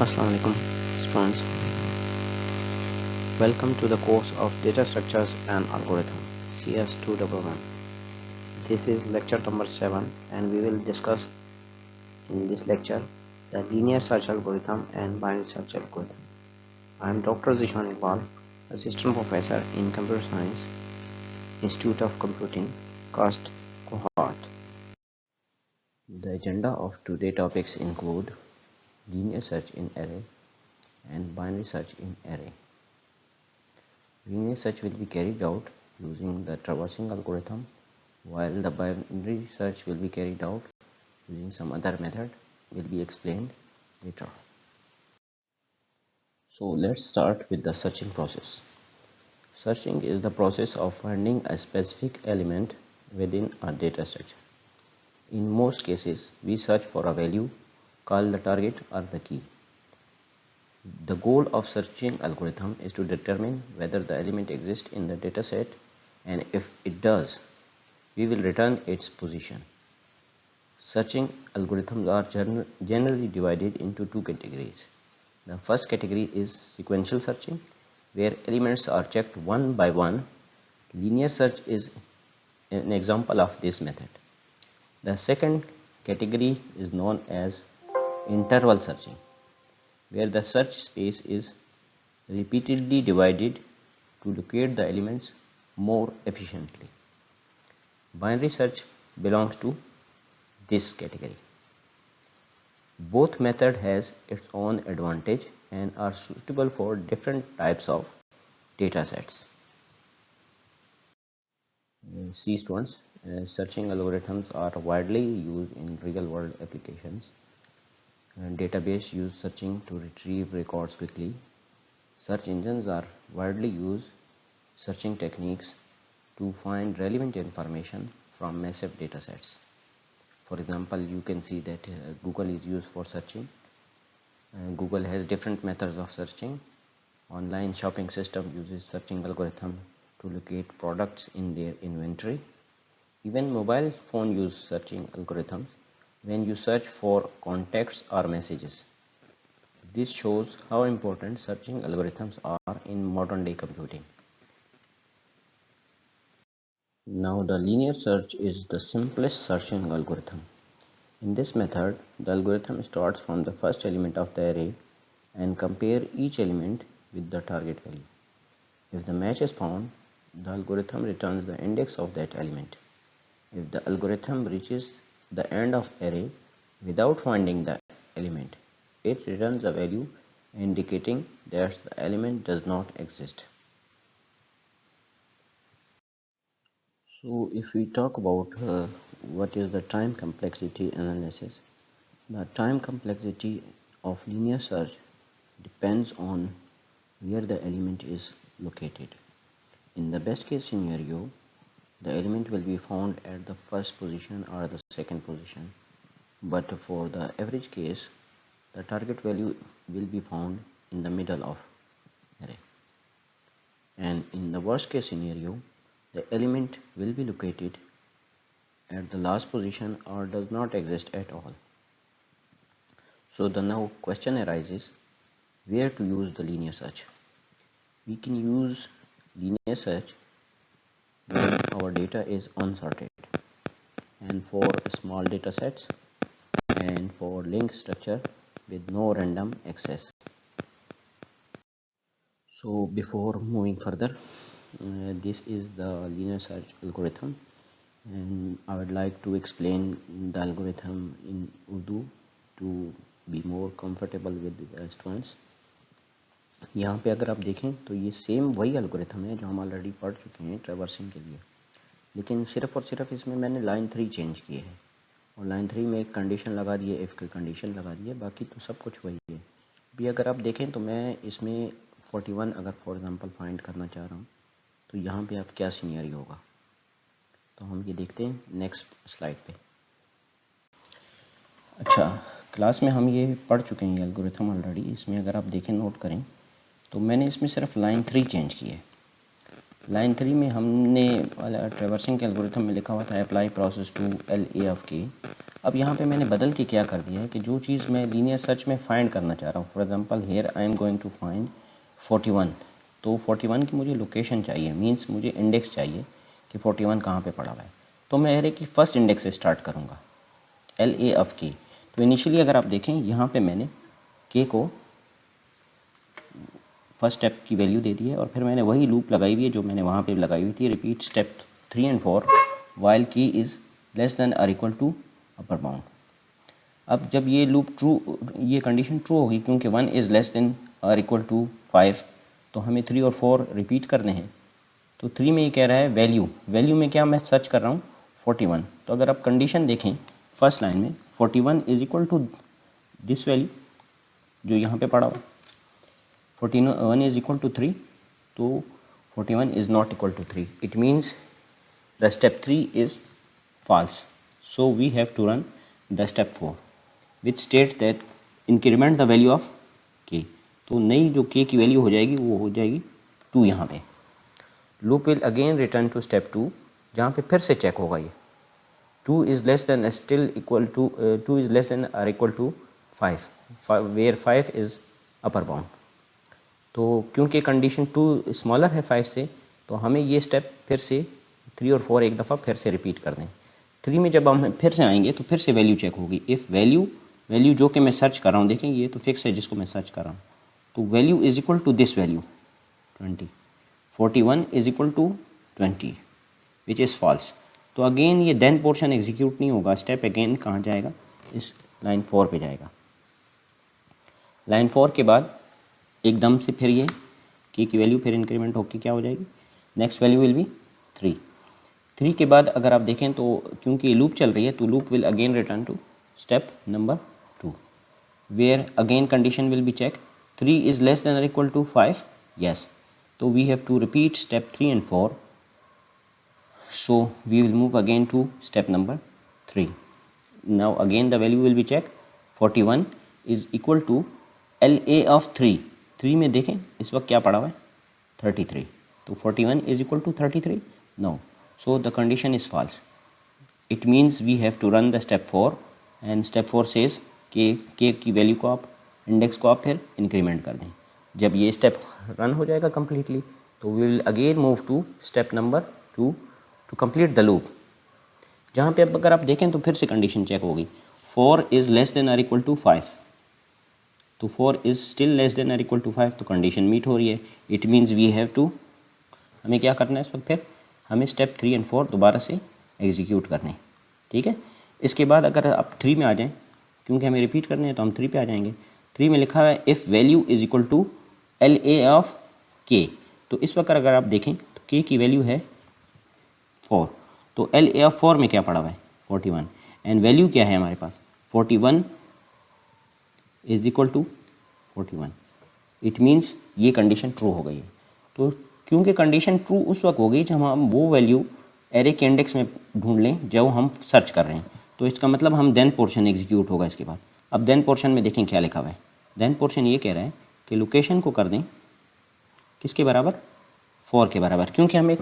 Assalamu alaikum students. Welcome to the course of Data Structures and Algorithm CS211. This is lecture number 7 and we will discuss in this lecture the linear search algorithm and binary search algorithm. I am Dr. Zishan Iqbal, Assistant Professor in Computer Science, Institute of Computing, Cast Cohort. The agenda of today's topics include linear search in array and binary search in array. Linear search will be carried out using the traversing algorithm, while the binary search will be carried out using some other method will be explained later. So let's start with the searching process. Searching is the process of finding a specific element within a data structure. In most cases, we search for a value called the target or the key. The goal of searching algorithm is to determine whether the element exists in the dataset, and if it does, we will return its position. Searching algorithms are generally divided into two categories. The first category is sequential searching, where elements are checked one by one. Linear search is an example of this method. The second category is known as interval searching, where the search space is repeatedly divided to locate the elements more efficiently. Binary search belongs to this category. Both method has its own advantage and are suitable for different types of data sets. See students, searching algorithms are widely used in real-world applications. Database use searching to retrieve records quickly. Search engines are widely used searching techniques to find relevant information from massive datasets. For example, you can see that Google is used for searching. Google has different methods of searching. Online shopping system uses searching algorithm to locate products in their inventory. Even mobile phone use searching algorithms when you search for contacts or messages. This shows how important searching algorithms are in modern day computing. Now the linear search is the simplest searching algorithm. In this method, the algorithm starts from the first element of the array and compare each element with the target value. If the match is found, the algorithm returns the index of that element. If the algorithm reaches the end of array without finding the element, it returns a value indicating that the element does not exist. So if we talk about what is the time complexity analysis, the time complexity of linear search depends on where the element is located. In the best case scenario, the element will be found at the first position or the second position, but for the average case, the target value will be found in the middle of array. And in the worst case scenario, the element will be located at the last position or does not exist at all. So the now question arises, where to use the linear search? We can use linear search when our data is unsorted, and for small data sets, and for linked structure with no random access. So before moving further, this is the linear search algorithm, and I would like to explain the algorithm in Urdu to be more comfortable with the students. यहाँ पे अगर आप देखें तो ये same वही algorithm है जो हम ऑलरेडी पढ़ चुके हैं ट्रैवर्सिंग के लिए, लेकिन सिर्फ और सिर्फ इसमें मैंने लाइन 3 चेंज किए हैं और लाइन 3 में एक कंडीशन लगा दी है, इफ़ की कंडीशन लगा दी है, बाकी तो सब कुछ वही है। अभी अगर आप देखें तो मैं इसमें 41 अगर फॉर एग्जांपल फाइंड करना चाह रहा हूँ तो यहाँ पे आप क्या सिनेरियो होगा, तो हम ये देखते हैं नेक्स्ट स्लाइड पे। अच्छा, क्लास में हम ये पढ़ चुके हैं ये एल्गोरिथम ऑलरेडी। इसमें अगर आप देखें नोट करें तो मैंने इसमें सिर्फ लाइन 3 चेंज की है। लाइन 3 में हमने ट्रैवर्सिंग के एल्गोरिथम में लिखा हुआ था apply process to LA of K। अब यहाँ पे मैंने बदल के क्या कर दिया है कि जो चीज़ मैं लीनियर सर्च में फाइंड करना चाह रहा हूँ, for example here I am going to find 41, तो 41 की मुझे लोकेशन चाहिए, मींस मुझे इंडेक्स चाहिए कि 41 कहाँ पे पड़ा हुआ है। तो मैं एरे की फर्स्ट इंडेक्स से स्टार्ट करूँगा LA ऑफ K। तो इनिशियली अगर आप देखें यहाँ पे मैंने K को फर्स्ट स्टेप की वैल्यू दे दी है और फिर मैंने वही लूप लगाई हुई है जो मैंने वहाँ पे लगाई हुई थी, repeat step 3 and 4 while K is less than और इक्वल टू अपर बाउंड। अब जब ये लूप ट्रू, ये कंडीशन ट्रू होगी क्योंकि 1 इज़ लेस देन और इक्वल टू 5, तो हमें 3 और 4 रिपीट करने हैं। तो 3 में ये कह रहा है वैल्यू में क्या मैं सर्च कर रहा हूँ 41। तो अगर आप कंडीशन देखें फर्स्ट लाइन में 41 is equal to this value जो यहाँ पे पड़ा हुआ, 41 इज़ इक्वल टू 3, तो 41 is not equal to 3, it means the step 3 is false, so we have to run the step 4 which states that increment the value of k। तो नई जो k की वैल्यू हो जाएगी वो हो जाएगी 2 यहाँ पे। Loop will again return to step 2 जहाँ पे फिर से चेक होगा ये 2 is less than still equal to 2 is less than और equal to 5 where 5 is upper bound. तो क्योंकि कंडीशन 2 स्मॉलर है 5 से, तो हमें ये स्टेप फिर से 3 और 4 एक दफ़ा फिर से रिपीट कर दें। 3 में जब हम फिर से आएंगे तो फिर से वैल्यू चेक होगी। इफ़ वैल्यू जो कि मैं सर्च कर रहा हूँ, देखें ये तो फिक्स है जिसको मैं सर्च कर रहा हूँ, तो value is equal to this value 20, 41 is equal to 20 which is false. तो अगेन ये देन पोर्शन एग्जीक्यूट नहीं होगा, स्टेप अगेन कहाँ जाएगा, इस लाइन 4 पे जाएगा। लाइन 4 के बाद एकदम से फिर ये k की वैल्यू फिर इंक्रीमेंट होकर क्या हो जाएगी, नेक्स्ट वैल्यू विल बी 3 के बाद अगर आप देखें तो क्योंकि लूप चल रही है तो loop will again return to step number 2 where again condition will be check 3 is less than और इक्वल टू 5, yes, तो we have to repeat step 3 and 4, so we will move again to step number 3। now again the value will be checked, 41 is equal to LA of 3 में देखें इस वक्त क्या पड़ा हुआ है 33, तो 41 is equal to 33, no, so the condition is false, it means we have to run the step 4 and step 4 says कि k की वैल्यू को आप इंडेक्स को आप फिर इंक्रीमेंट कर दें। जब ये स्टेप रन हो जाएगा कम्प्लीटली तो we will again move to step number 2 to complete the loop, जहाँ पे अब अगर आप देखें तो फिर से कंडीशन चेक होगी 4 इज़ लेस देन और इक्वल टू 5, तो 4 इज़ स्टिल लेस देन और इक्वल टू 5, तो कंडीशन मीट हो रही है। It means we have to, हमें क्या करना है इस वक्त, फिर हमें स्टेप 3 एंड 4 दोबारा से एग्जीक्यूट करने, ठीक है। इसके बाद अगर आप 3 में आ जाएं, क्योंकि हमें रिपीट करने हैं तो हम 3 पे आ जाएंगे। 3 में लिखा हुआ है if value is equal to LA of K, तो इस वक्त अगर आप देखें तो K की वैल्यू है 4, तो LA ऑफ 4 में क्या पड़ा हुआ है 41 एंड वैल्यू क्या है हमारे पास 41 is equal to 41, it means ये कंडीशन ट्रू हो गई है। तो क्योंकि कंडीशन ट्रू उस वक्त हो गई जब हम वो वैल्यू एरे के इंडेक्स में ढूंढ लें जब हम सर्च कर रहे हैं, तो इसका मतलब हम देन पोर्शन एग्जीक्यूट होगा इसके बाद। अब देन पोर्शन में देखें क्या लिखा हुआ है, देन पोर्शन ये कह रहा है कि लोकेशन को कर दें किसके बराबर 4 के बराबर, क्योंकि हमें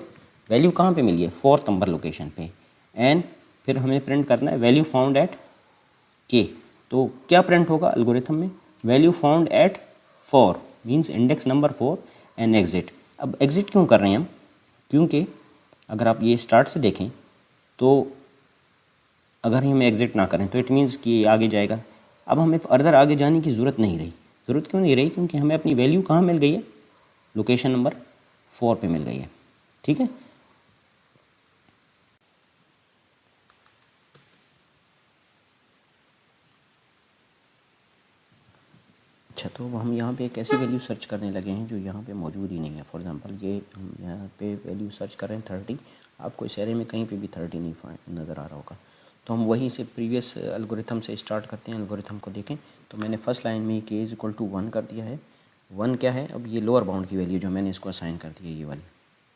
वैल्यू कहाँ पे मिली है 4th नंबर लोकेशन पे, एंड फिर हमें प्रिंट करना है वैल्यू फाउंड एट K। तो क्या प्रिंट होगा एल्गोरिथम में, value found at 4 means index number 4 and exit. अब एग्जिट क्यों कर रहे हैं हम, क्योंकि अगर आप ये स्टार्ट से देखें तो अगर हम एग्जिट ना करें तो इट मीन्स कि आगे जाएगा। अब हमें फर्दर आगे जाने की ज़रूरत नहीं रही, ज़रूरत क्यों नहीं रही, क्योंकि हमें अपनी वैल्यू कहाँ मिल गई है, लोकेशन नंबर 4 पे मिल गई है, ठीक है। अच्छा, तो हम यहाँ पे एक ऐसी वैल्यू सर्च करने लगे हैं जो यहाँ पे मौजूद ही नहीं है। फॉर एग्जांपल ये हम यहाँ पे वैल्यू सर्च कर रहे हैं 30, आपको इस एरे में कहीं पे भी 30 नहीं नज़र आ रहा होगा, तो हम वहीं से प्रीवियस एल्गोरिथम से स्टार्ट करते हैं। एल्गोरिथम को देखें तो मैंने फर्स्ट लाइन में k इज़ इक्वल टू 1 कर दिया है। 1 क्या है, अब ये लोअर बाउंड की वैल्यू जो मैंने इसको असाइन कर दी है, ये वाली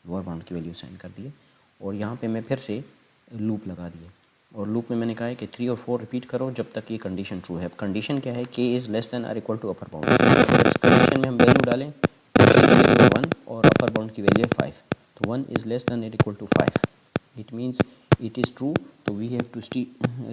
लोअर बाउंड की वैल्यू असाइन कर दी है, और यहाँ पर मैं फिर से लूप लगा दिए, और लूप में मैंने कहा है कि 3 और 4 रिपीट करो जब तक ये कंडीशन ट्रू है। अब कंडीशन क्या है, k इज़ लेस देन और इक्वल टू अपर बाउंड। इस कंडीशन में हम वैल्यू डालें, k की वैल्यू है 1 और अपर बाउंड की वैल्यू है 5, तो 1 इज़ लेस देन और equal to 5, it means it is true, तो we have to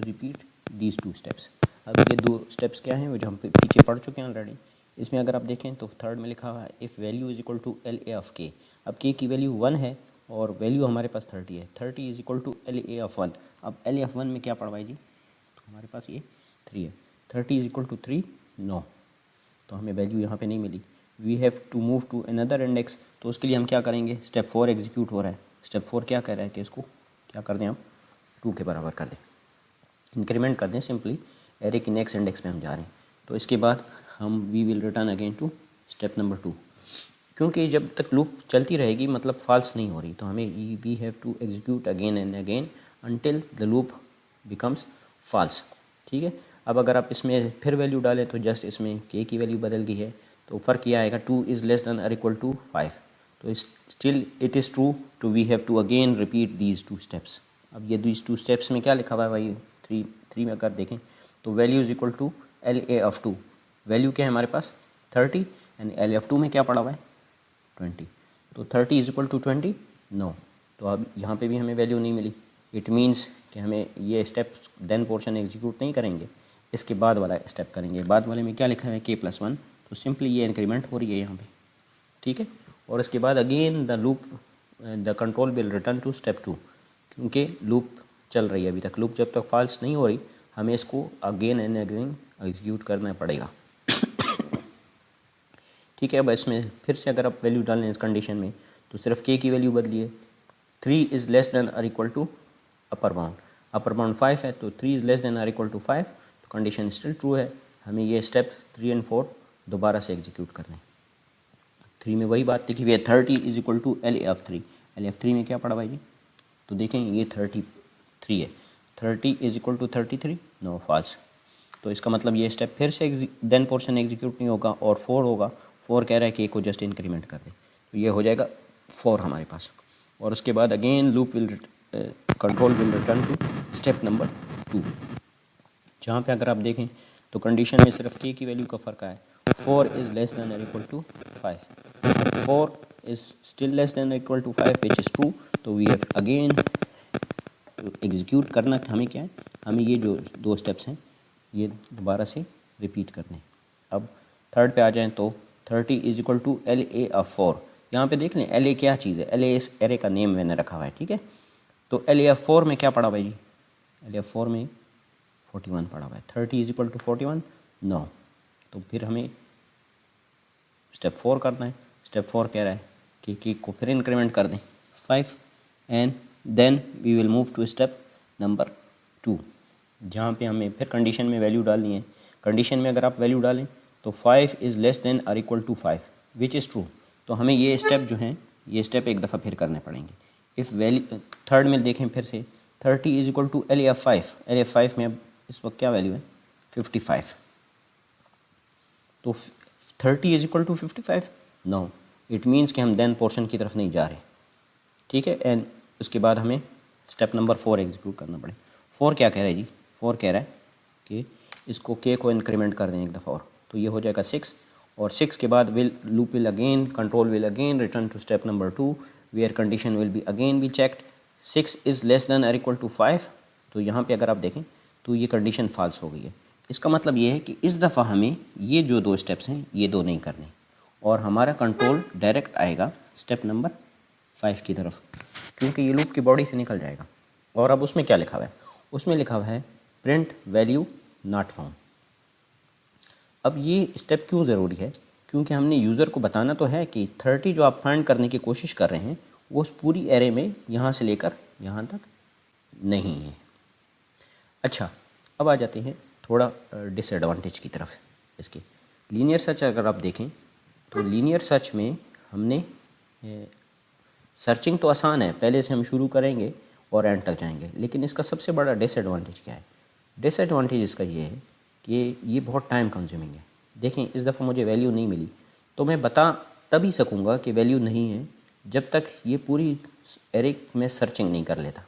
repeat these 2 steps. अब ये 2 स्टेप्स क्या हैं वो जो हम पीछे पढ़ चुके हैं ऑलरेडी। इसमें अगर आप देखें तो थर्ड में लिखा हुआ है if value is equal to L A of K. अब के की वैल्यू 1 है और वैल्यू हमारे पास 30 है, 30 is equal to L A of 1। अब एल ए ऑफ 1 में क्या पढ़वाई जी, तो हमारे पास ये 3 है, 30 इज़ इक्वल टू 3, नो, तो हमें वैल्यू यहाँ पे नहीं मिली। We have to move to another index, तो उसके लिए हम क्या करेंगे, स्टेप 4 एग्जीक्यूट हो रहा है। स्टेप 4 क्या कह रहा है कि इसको क्या कर दें, हम 2 के बराबर कर दें, इंक्रीमेंट कर दें सिंपली, एरे के नेक्स्ट इंडेक्स पे हम जा रहे हैं। तो इसके बाद हम we will return again to step number 2, क्योंकि जब तक लूप चलती रहेगी मतलब फॉल्स नहीं हो रही, तो हमें we have to execute again and again until the loop becomes false. ठीक है, अब अगर आप इसमें फिर वैल्यू डालें तो जस्ट इसमें के की वैल्यू बदल गई है, तो फ़र्क यह आएगा 2 इज़ लेस देन और इक्वल टू 5, तो स्टिल इट इज़ ट्रू, तो we have to again repeat these 2 steps. अब ये दीज 2 स्टेप्स में क्या लिखा हुआ है भाई, 3 में अगर देखें तो value is equal to L A of 2, value क्या है हमारे पास 30 एंड एल ऑफ 2 में क्या पड़ा हुआ है 20, तो 30 इज़ इक्वल टू 20, नो, तो अब यहाँ पे भी हमें वैल्यू नहीं मिली। इट मीन्स कि हमें ये स्टेप देन पोर्शन एग्जीक्यूट नहीं करेंगे, इसके बाद वाला स्टेप करेंगे। बाद वाले में क्या लिखा है k+1, तो सिंपली ये इंक्रीमेंट हो रही है यहाँ पे, ठीक है। और इसके बाद again the loop the control will return to step 2, क्योंकि लूप चल रही है अभी तक, लूप जब तक फॉल्स नहीं हो रही हमें इसको अगेन एंड अगेन एग्जीक्यूट करना पड़ेगा। ठीक है, अब इसमें फिर से अगर आप वैल्यू डालें इस कंडीशन में तो सिर्फ के की वैल्यू बदली है, 3 इज़ लेस देन और इक्वल टू अपर बाउंड 5 है, तो 3 इज़ लेस देन और इक्वल टू 5, तो कंडीशन स्टिल ट्रू है। हमें ये स्टेप 3 एंड 4 दोबारा से एग्जीक्यूट करने हैं। 3 में वही बात थी कि ये 30 is equal to L F 3, L F 3 में क्या पड़ा भाई जी, तो देखें ये 33 है, 30 is equal to 33, no false, तो इसका मतलब ये स्टेप फिर से देन पोर्शन एग्जीक्यूट नहीं होगा और 4 होगा। 4 कह रहा है कि ए को जस्ट इंक्रीमेंट कर दे, तो ये हो जाएगा 4 हमारे पास। और उसके बाद again loop will control will return to step number 2, जहाँ पे अगर आप देखें तो कंडीशन में सिर्फ के की वैल्यू का फ़र्क आया, 4 इज़ लेस देन और equal to 5, 4 is still less than और equal to 5 which is true, तो वी हैव अगेन एग्जीक्यूट करना, हमें क्या है, हमें ये जो 2 स्टेप्स हैं ये दोबारा से रिपीट करने। अब थर्ड पे आ जाएं तो 30 is equal to L A of 4, यहाँ पे देख लें एल ए क्या चीज़ है, एल ए इस एरे का नेम मैंने रखा हुआ है, ठीक है। तो एल ए ऑफ 4 में क्या पड़ा भाई जी, एल ए ऑफ 4 में 41 पड़ा हुआ है, 30 इज़ इक्वल टू 41, नो, तो फिर हमें स्टेप 4 करना है। स्टेप 4 कह रहा है कि केक को फिर इंक्रीमेंट कर दें 5 and then we will move to step number 2, जहाँ पे हमें फिर कंडीशन में वैल्यू डालनी है। कंडीशन में अगर आप वैल्यू डालें तो 5 इज़ लेस देन और equal to 5 which is true, तो हमें ये स्टेप जो हैं ये स्टेप एक दफ़ा फिर करने पड़ेंगे। इफ़ वैल्यू थर्ड में देखें फिर से 30 is equal to L F 5, L F 5 में अब इस वक्त क्या वैल्यू है 55, तो 30 is equal to 55, no, it means कि हम देन पोर्शन की तरफ नहीं जा रहे, ठीक है। एंड उसके बाद हमें स्टेप नंबर 4 एग्जीक्यूट करना पड़े। 4 क्या कह रहा है जी, 4 कह रहा है कि इसको के को इंक्रीमेंट कर दें एक दफ़ा और, तो ये हो जाएगा 6, और 6 के बाद loop will again control will again return to step number 2 where condition will be again be checked, 6 is less than और इक्वल टू 5, तो यहाँ पे अगर आप देखें तो ये कंडीशन फॉल्स हो गई है। इसका मतलब ये है कि इस दफ़ा हमें ये जो 2 स्टेप्स हैं ये 2 नहीं करने, और हमारा कंट्रोल डायरेक्ट आएगा स्टेप नंबर 5 की तरफ, क्योंकि ये लूप की बॉडी से निकल जाएगा। और अब उसमें क्या लिखा हुआ है, उसमें लिखा हुआ है प्रिंट वैल्यू नॉट फाउंड। अब ये स्टेप क्यों ज़रूरी है, क्योंकि हमने यूज़र को बताना तो है कि 30 जो आप फाइंड करने की कोशिश कर रहे हैं वो उस पूरी एरे में यहाँ से लेकर यहाँ तक नहीं है। अच्छा, अब आ जाते हैं थोड़ा डिसएडवांटेज की तरफ इसके। लीनियर सर्च अगर आप देखें तो लीनियर सर्च में हमने सर्चिंग तो आसान है, पहले से हम शुरू करेंगे और एंड तक जाएंगे, लेकिन इसका सबसे बड़ा डिसएडवांटेज क्या है, डिसएडवांटेज इसका ये है कि ये बहुत टाइम कंज्यूमिंग है। देखें इस दफ़ा मुझे वैल्यू नहीं मिली, तो मैं बता तभी सकूँगा कि वैल्यू नहीं है जब तक ये पूरी एरे में सर्चिंग नहीं कर लेता,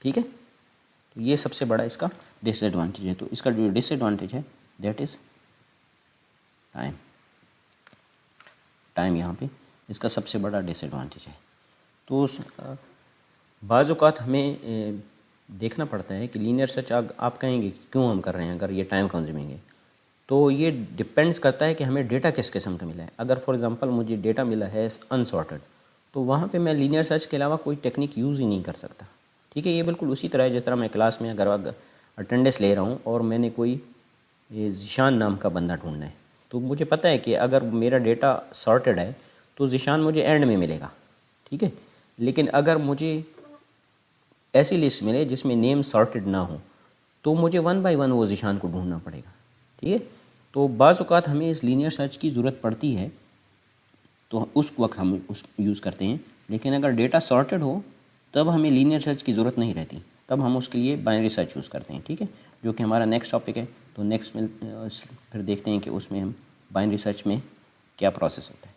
ठीक है। तो ये सबसे बड़ा इसका डिसएडवांटेज है। तो इसका जो डिसएडवांटेज है दैट इज़ टाइम, यहाँ पे इसका सबसे बड़ा डिसएडवांटेज है। तो बाज़ औक़ात हमें देखना पड़ता है कि लीनियर सर्च आप कहेंगे कि क्यों हम कर रहे हैं अगर ये टाइम कंज्यूमिंग है। तो ये डिपेंड्स करता है कि हमें डेटा किस किस्म का मिला है। अगर फॉर एग्ज़ाम्पल मुझे डेटा मिला है अनसॉर्टेड, तो वहाँ पे मैं लीनियर सर्च के अलावा कोई टेक्निक यूज़ ही नहीं कर सकता। ठीक है, ये बिल्कुल उसी तरह है जिस तरह मैं क्लास में अगर अटेंडेंस ले रहा हूँ और मैंने कोई ज़ीशान नाम का बंदा ढूंढना है, तो मुझे पता है कि अगर मेरा डेटा सॉर्टेड है तो ज़ीशान मुझे एंड में मिलेगा। ठीक है, लेकिन अगर मुझे ऐसी लिस्ट मिले जिसमें नेम सॉर्टेड ना हो तो मुझे 1 बाय 1 वो ज़ीशान को ढूंढना पड़ेगा। ठीक है, तो बाज़ औक़ात हमें इस लीनियर सर्च की ज़रूरत पड़ती है तो उस वक्त हम उस यूज़ करते हैं। लेकिन अगर डेटा सॉर्टेड हो तब हमें लीनियर सर्च की ज़रूरत नहीं रहती, तब हम उसके लिए बाइनरी सर्च यूज़ करते हैं। ठीक है, जो कि हमारा नेक्स्ट टॉपिक है। तो नेक्स्ट में फिर देखते हैं कि उसमें हम बाइनरी सर्च में क्या प्रोसेस होता है।